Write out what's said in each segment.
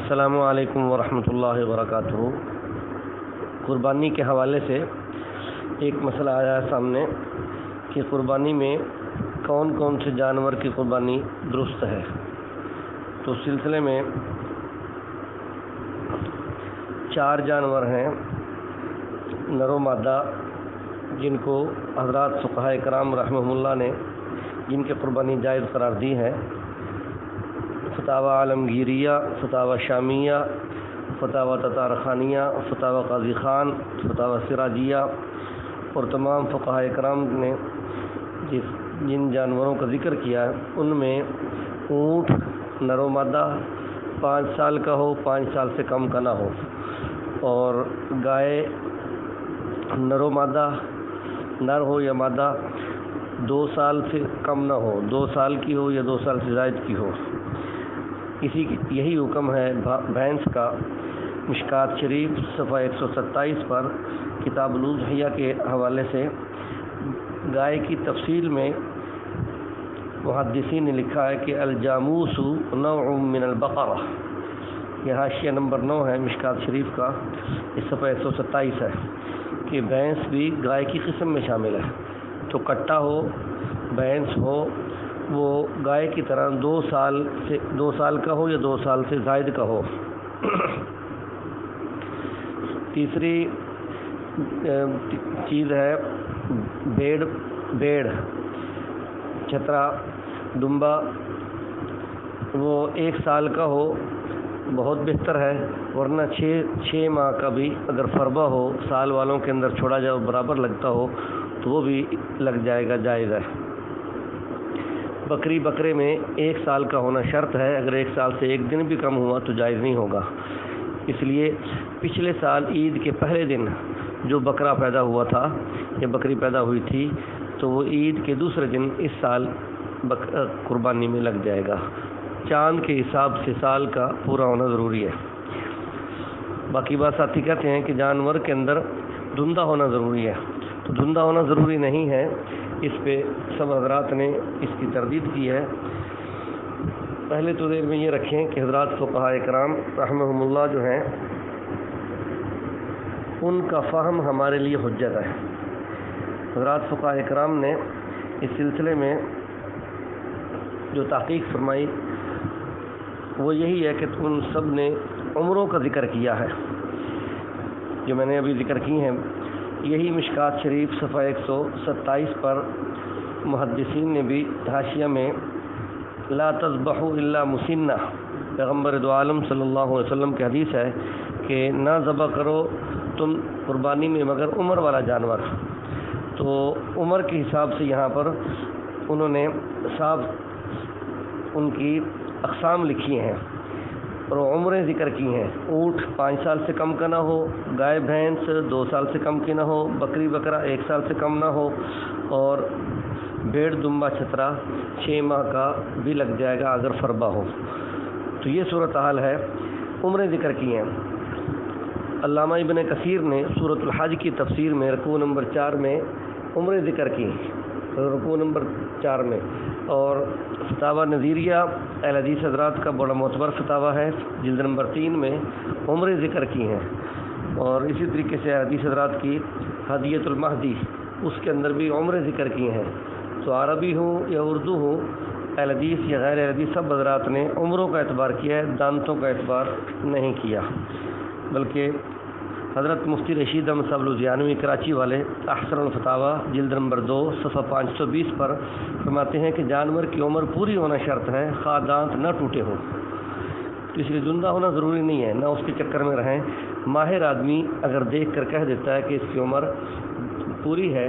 السلام علیکم ورحمۃ اللہ وبرکاتہ۔ قربانی کے حوالے سے ایک مسئلہ آیا ہے سامنے کہ قربانی میں کون کون سے جانور کی قربانی درست ہے۔ تو اس سلسلے میں 4 جانور ہیں نر و مادہ، جن کو حضرات فقہائے کرام رحمہم اللہ نے جن کی قربانی جائز قرار دی ہے: فتاوی عالمگیریہ، فتاوی شامیہ، فتاوی تتار خانیہ، فتاوی قاضی خان، فتاوی سراجیہ۔ اور تمام فقہائے کرام نے جن جانوروں کا ذکر کیا ہے ان میں اونٹ نر و مادہ 5 سال کا ہو، 5 سال سے کم کا نہ ہو، اور گائے نر و مادہ، نر ہو یا مادہ 2 سال سے کم نہ ہو، 2 سال کی ہو یا 2 سال سے زائد کی ہو۔ یہی حکم ہے بھینس کا۔ مشکات شریف صفحہ 127 پر کتاب الاضحیہ کے حوالے سے گائے کی تفصیل میں محدثین نے لکھا ہے کہ الجاموس نوع من البقرہ، یہ حاشیہ نمبر 9 ہے مشکات شریف کا، اس صفحہ 127 ہے کہ بھینس بھی گائے کی قسم میں شامل ہے۔ تو کٹا ہو، بھینس ہو، وہ گائے کی طرح 2 سال کا ہو یا 2 سال سے زائد کا ہو۔ تیسری چیز ہے بیڑ، چھترا، دمبا، وہ 1 سال کا ہو بہت بہتر ہے، ورنہ 6 ماہ کا بھی اگر فربہ ہو، سال والوں کے اندر چھوڑا جائے برابر لگتا ہو تو وہ بھی لگ جائے گا، جائز ہے۔ بکرے میں 1 سال کا ہونا شرط ہے، اگر 1 سال سے 1 دن بھی کم ہوا تو جائز نہیں ہوگا۔ اس لیے پچھلے سال عید کے پہلے دن جو بکرا پیدا ہوا تھا یا بکری پیدا ہوئی تھی تو وہ عید کے دوسرے دن اس سال قربانی میں لگ جائے گا۔ چاند کے حساب سے سال کا پورا ہونا ضروری ہے۔ باقی بات ساتھی کہتے ہیں کہ جانور کے اندر دھندہ ہونا ضروری ہے، تو دھندہ ہونا ضروری نہیں ہے، اس پہ سب حضرات نے اس کی تردید کی ہے۔ پہلے تو ذہن میں یہ رکھیں کہ حضرات فقہائے کرام رحمہم اللہ جو ہیں ان کا فہم ہمارے لیے حجت ہے۔ حضرات فقہائے کرام نے اس سلسلے میں جو تحقیق فرمائی وہ یہی ہے کہ ان سب نے عمروں کا ذکر کیا ہے، جو میں نے ابھی ذکر کی ہیں۔ یہی مشکات شریف صفحہ 127 پر محدثین نے بھی حاشیہ میں لا تذبحوا الا مسنہ، پیغمبر دو عالم صلی اللہ علیہ وسلم کی حدیث ہے کہ نہ ذبح کرو تم قربانی میں مگر عمر والا جانور۔ تو عمر کے حساب سے یہاں پر انہوں نے صاحب ان کی اقسام لکھی ہیں اور عمریں ذکر کی ہیں۔ اونٹ 5 سال سے کم کا نہ ہو، گائے بھینس 2 سال سے کم کی نہ ہو، بکرا 1 سال سے کم نہ ہو، اور بھیڑ دمبا چھترا 6 ماہ کا بھی لگ جائے گا اگر فربہ ہو۔ تو یہ صورتحال ہے، عمریں ذکر کی ہیں۔ علامہ ابن کثیر نے سورۃ الحج کی تفسیر میں رکوع نمبر 4 میں عمریں ذکر کی، رکوع نمبر 4 میں، اور فتاوی نظیریہ اہل حدیث حضرات کا بڑا معتبر فتاوی ہے، جلد نمبر 3 میں عمریں ذکر کی ہیں۔ اور اسی طریقے سے حدیث حضرات کی ہدیۃ المہدی، اس کے اندر بھی عمریں ذکر کی ہیں۔ تو عربی ہوں یا اردو ہوں، اہل حدیث یا غیر اہل حدیث سب حضرات نے عمروں کا اعتبار کیا ہے، دانتوں کا اعتبار نہیں کیا۔ بلکہ حضرت مفتی رشید احمد صاحب لدھیانوی کراچی والے احسن الفتاوی جلد نمبر 2 صفحہ 520 پر فرماتے ہیں کہ جانور کی عمر پوری ہونا شرط ہے، خواہ دانت نہ ٹوٹے ہوں۔ تو اس لیے زندہ ہونا ضروری نہیں ہے، نہ اس کے چکر میں رہیں۔ ماہر آدمی اگر دیکھ کر کہہ دیتا ہے کہ اس کی عمر پوری ہے،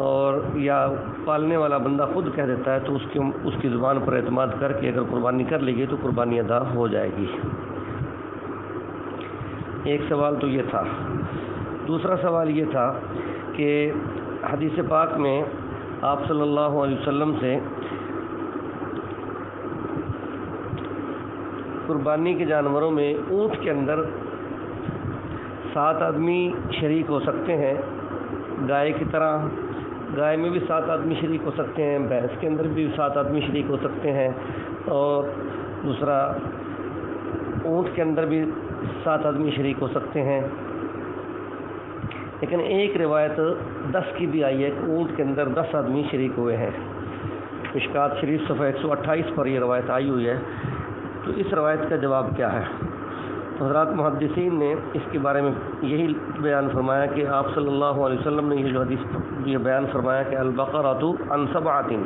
اور یا پالنے والا بندہ خود کہہ دیتا ہے، تو اس کی زبان پر اعتماد کر کے اگر قربانی کر لی گئی تو قربانی ادا ہو جائے گی۔ ایک سوال تو یہ تھا۔ دوسرا سوال یہ تھا کہ حدیث پاک میں آپ صلی اللہ علیہ وسلم سے قربانی کے جانوروں میں اونٹ کے اندر 7 آدمی شریک ہو سکتے ہیں، گائے کی طرح گائے میں بھی 7 آدمی شریک ہو سکتے ہیں، بھینس کے اندر بھی 7 آدمی شریک ہو سکتے ہیں، اور دوسرا اونٹ کے اندر بھی 7 آدمی شریک ہو سکتے ہیں، لیکن ایک روایت 10 کی بھی آئی ہے کہ اونٹ کے اندر 10 آدمی شریک ہوئے ہیں۔ مشکات شریف صفحہ 128 پر یہ روایت آئی ہوئی ہے۔ تو اس روایت کا جواب کیا ہے؟ تو حضرات محدثین نے اس کے بارے میں یہی بیان فرمایا کہ آپ صلی اللہ علیہ وسلم نے یہ بیان فرمایا کہ البقرۃ عن 7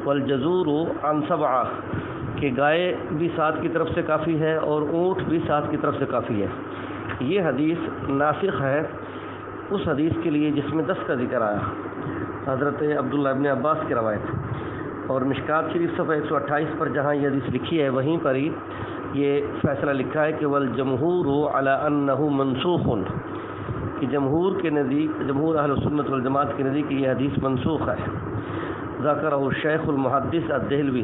والجزور عن 7، کہ گائے بھی 7 کی طرف سے کافی ہے اور اونٹ بھی 7 کی طرف سے کافی ہے۔ یہ حدیث ناسخ ہے اس حدیث کے لیے جس میں 10 کا ذکر آیا، حضرت عبداللہ ابن عباس کی روایت، اور مشکات شریف صفحہ 128 پر جہاں یہ حدیث لکھی ہے وہیں پر ہی یہ فیصلہ لکھا ہے کہ والجمہور علی انہ منسوخ، کہ جمہور کے نزدیک، جمہور اہل سنت والجماعت کے نزدیک یہ حدیث منسوخ ہے۔ ذکرہ الشیخ المحدث الدہلوی،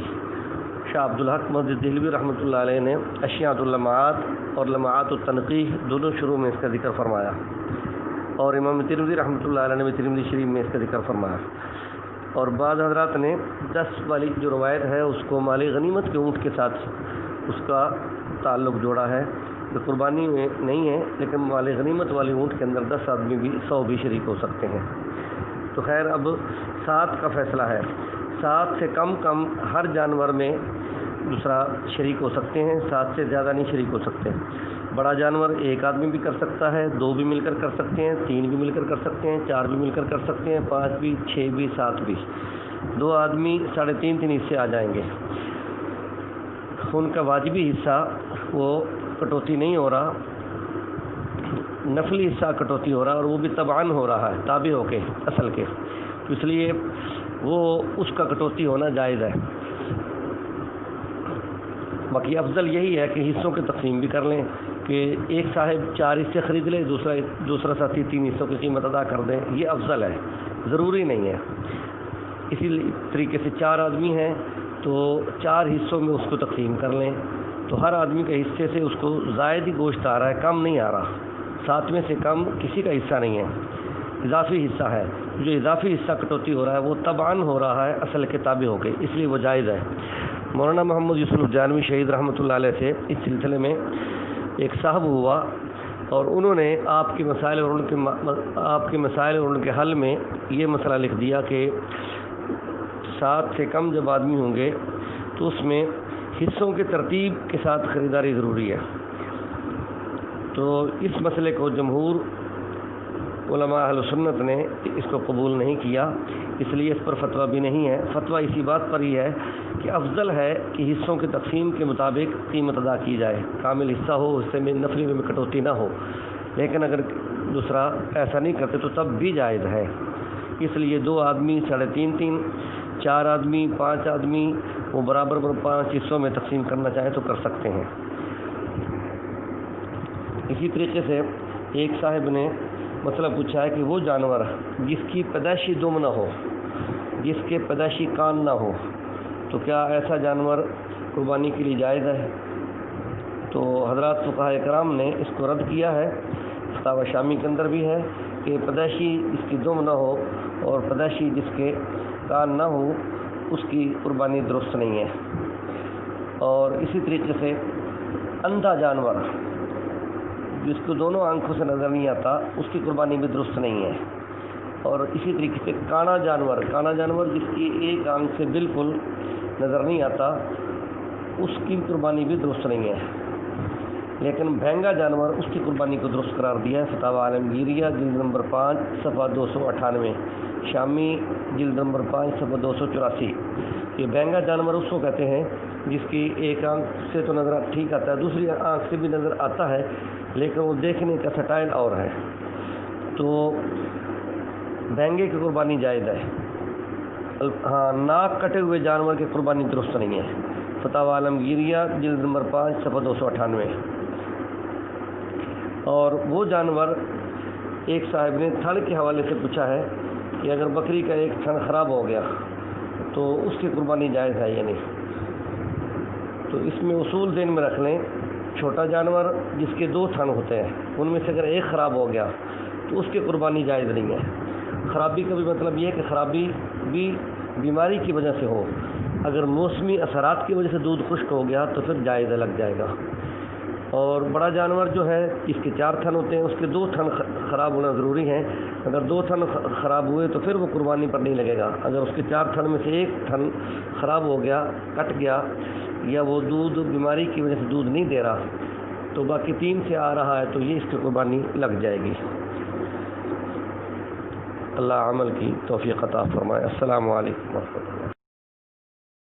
شاہ عبدالحق محدث دہلوی رحمۃ اللہ علیہ نے اشیاء اللمعات اور لمعات التنقیح دونوں شروع میں اس کا ذکر فرمایا، اور امام ترمذی رحمۃ اللہ علیہ نے ترمذی شریف میں اس کا ذکر فرمایا، اور بعض حضرات نے 10 والی جو روایت ہے اس کو مال غنیمت کے اونٹ کے ساتھ اس کا تعلق جوڑا ہے، جو قربانی میں نہیں ہے لیکن مال غنیمت والی اونٹ کے اندر 10 آدمی بھی 100 بھی شریک ہو سکتے ہیں۔ تو خیر اب 7 کا فیصلہ ہے، 7 سے کم ہر جانور میں دوسرا شریک ہو سکتے ہیں، 7 سے زیادہ نہیں شریک ہو سکتے۔ بڑا جانور 1 آدمی بھی کر سکتا ہے، 2 بھی مل کر کر سکتے ہیں، 3 بھی مل کر کر سکتے ہیں، 4 بھی مل کر کر سکتے ہیں، 5 بھی، 6 بھی، 7 بھی۔ 2 آدمی 3.5 حصے آ جائیں گے، ان کا واجبی حصہ وہ کٹوتی نہیں ہو رہا، نفلی حصہ کٹوتی ہو رہا، اور وہ بھی تبعاً ہو رہا ہے، تابع ہو کے اصل کے، تو اس لیے وہ اس کا کٹوتی ہونا جائز ہے۔ باقی افضل یہی ہے کہ حصوں کی تقسیم بھی کر لیں، کہ ایک صاحب 4 حصے خرید لے، دوسرا ساتھی 3 حصوں کی قیمت ادا کر دیں، یہ افضل ہے، ضروری نہیں ہے۔ اسی طریقے سے 4 آدمی ہیں تو 4 حصوں میں اس کو تقسیم کر لیں، تو ہر آدمی کے حصے سے اس کو زائد ہی گوشت آ رہا ہے، کم نہیں آ رہا، 7 میں سے کم کسی کا حصہ نہیں ہے، اضافی حصہ ہے۔ جو اضافی حصہ کٹوتی ہو رہا ہے وہ تبعاً ہو رہا ہے اصل کے تابع ہو کے، اس لیے وہ جائز ہے۔ مولانا محمد یوسف الجانوی شہید رحمۃ اللہ علیہ سے اس سلسلے میں ایک صاحب ہوا، اور انہوں نے آپ کے مسائل اور ان کے حل میں یہ مسئلہ لکھ دیا کہ 7 سے کم جب آدمی ہوں گے تو اس میں حصوں کے ترتیب کے ساتھ خریداری ضروری ہے۔ تو اس مسئلے کو جمہور علماء اہل سنت نے اس کو قبول نہیں کیا، اس لیے اس پر فتویٰ بھی نہیں ہے۔ فتویٰ اسی بات پر ہی ہے کہ افضل ہے کہ حصوں کی تقسیم کے مطابق قیمت ادا کی جائے، کامل حصہ ہو، حصے میں نفلی میں کٹوتی نہ ہو، لیکن اگر دوسرا ایسا نہیں کرتے تو تب بھی جائز ہے۔ اس لیے 2 آدمی 3.5، 4 آدمی، 5 آدمی وہ برابر 5 حصوں میں تقسیم کرنا چاہیں تو کر سکتے ہیں۔ اسی طریقے سے ایک صاحب نے مسئلہ پوچھا ہے کہ وہ جانور جس کی پیدائشی دم نہ ہو، جس کے پیدائشی کان نہ ہو، تو کیا ایسا جانور قربانی کے لیے جائز ہے؟ تو حضرات فقہاء کرام نے اس کو رد کیا ہے، فتاوی شامی کے اندر بھی ہے کہ پیدائشی جس کی دم نہ ہو اور پیدائشی جس کے کان نہ ہو اس کی قربانی درست نہیں ہے۔ اور اسی طریقے سے اندھا جانور جس کو دونوں آنکھوں سے نظر نہیں آتا اس کی قربانی بھی درست نہیں ہے۔ اور اسی طریقے سے کانا جانور جس کی ایک آنکھ سے بالکل نظر نہیں آتا اس کی قربانی بھی درست نہیں ہے، لیکن بھینگا جانور اس کی قربانی کو درست قرار دیا ہے۔ فتاوی عالمگیریہ جلد نمبر 5 صفحہ 298، شامی جلد نمبر 5 صفحہ 284۔ یہ بھینگا جانور اس کو کہتے ہیں جس کی ایک آنکھ سے تو نظر ٹھیک آتا ہے، دوسری آنکھ سے بھی نظر آتا ہے لیکن وہ دیکھنے کا سٹائل اور ہے، تو بھینگے کی قربانی جائز ہے۔ ہاں، ناک کٹے ہوئے جانور کی قربانی درست نہیں ہے۔ فتاوی عالمگیریہ جلد نمبر 5 صفحہ 298۔ اور وہ جانور ایک صاحب نے تھن کے حوالے سے پوچھا ہے کہ اگر بکری کا ایک تھن خراب ہو گیا تو اس کی قربانی جائز ہے یا نہیں؟ تو اس میں اصول ذہن میں رکھ لیں، چھوٹا جانور جس کے 2 تھن ہوتے ہیں ان میں سے اگر ایک خراب ہو گیا تو اس کی قربانی جائز نہیں ہے۔ خرابی کا بھی مطلب یہ ہے کہ خرابی بھی بیماری کی وجہ سے ہو، اگر موسمی اثرات کی وجہ سے دودھ خشک ہو گیا تو پھر جائز لگ جائے گا۔ اور بڑا جانور جو ہے اس کے 4 تھن ہوتے ہیں، اس کے 2 تھن خراب ہونا ضروری ہے۔ اگر 2 تھن خراب ہوئے تو پھر وہ قربانی پر نہیں لگے گا۔ اگر اس کے 4 تھن میں سے 1 تھن خراب ہو گیا، کٹ گیا، یا وہ دودھ بیماری کی وجہ سے دودھ نہیں دے رہا، تو باقی 3 سے آ رہا ہے، تو یہ اس کی قربانی لگ جائے گی۔ اللہ عمل کی توفیق عطا فرمائے۔ السلام علیکم ورحمۃ اللہ۔